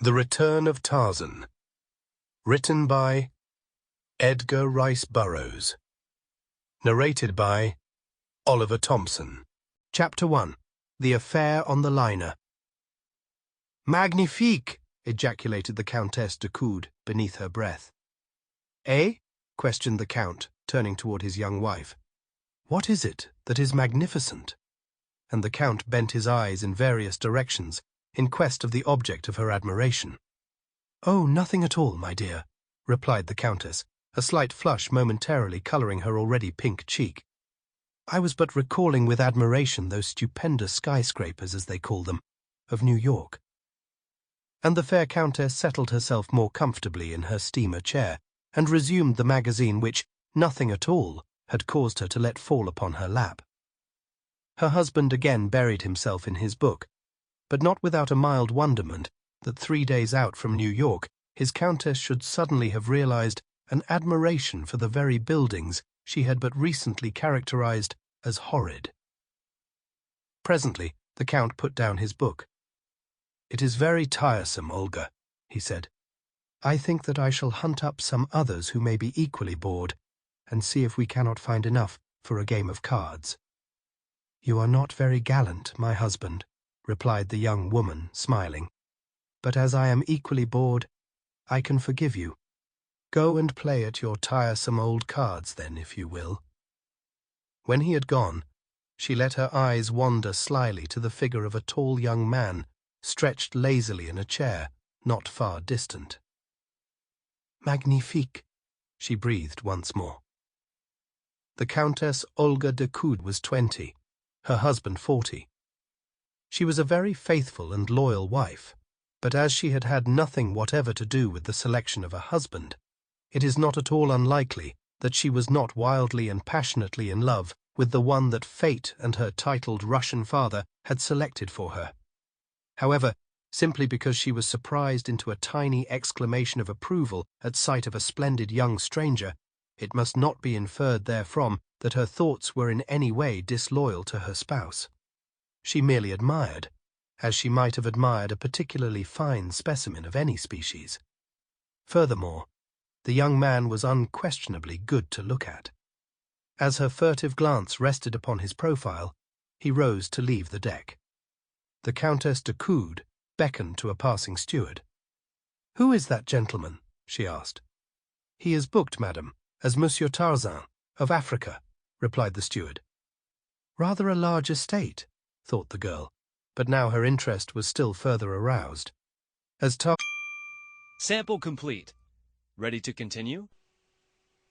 The Return of Tarzan. Written by Edgar Rice Burroughs. Narrated by Oliver Thompson. Chapter 1. The Affair on the Liner. "Magnifique!" ejaculated the Countess de Coude beneath her breath. "Eh?" questioned the Count, turning toward his young wife. "What is it that is magnificent?" And the Count bent his eyes in various directions in quest of the object of her admiration. "Oh, nothing at all, my dear," replied the Countess, a slight flush momentarily colouring her already pink cheek. "I was but recalling with admiration those stupendous skyscrapers, as they call them, of New York." And the fair Countess settled herself more comfortably in her steamer chair, and resumed the magazine which nothing at all had caused her to let fall upon her lap. Her husband again buried himself in his book, but not without a mild wonderment that 3 days out from New York his Countess should suddenly have realized an admiration for the very buildings she had but recently characterized as horrid. Presently the Count put down his book. "It is very tiresome, Olga," he said. "I think that I shall hunt up some others who may be equally bored, and see if we cannot find enough for a game of cards." "You are not very gallant, my husband," replied the young woman, smiling. "But as I am equally bored, I can forgive you. Go and play at your tiresome old cards, then, if you will." When he had gone, she let her eyes wander slyly to the figure of a tall young man stretched lazily in a chair not far distant. "Magnifique," she breathed once more. The Countess Olga de Coude was 20, her husband 40. She was a very faithful and loyal wife, but as she had had nothing whatever to do with the selection of a husband, it is not at all unlikely that she was not wildly and passionately in love with the one that fate and her titled Russian father had selected for her. However, simply because she was surprised into a tiny exclamation of approval at sight of a splendid young stranger, it must not be inferred therefrom that her thoughts were in any way disloyal to her spouse. She merely admired, as she might have admired a particularly fine specimen of any species. Furthermore, the young man was unquestionably good to look at. As her furtive glance rested upon his profile, he rose to leave the deck. The Countess de Coude beckoned to a passing steward. "Who is that gentleman?" she asked. "He is booked, madam, as Monsieur Tarzan, of Africa," replied the steward. "Rather a large estate," thought the girl, but now her interest was still further aroused. Sample complete. Ready to continue?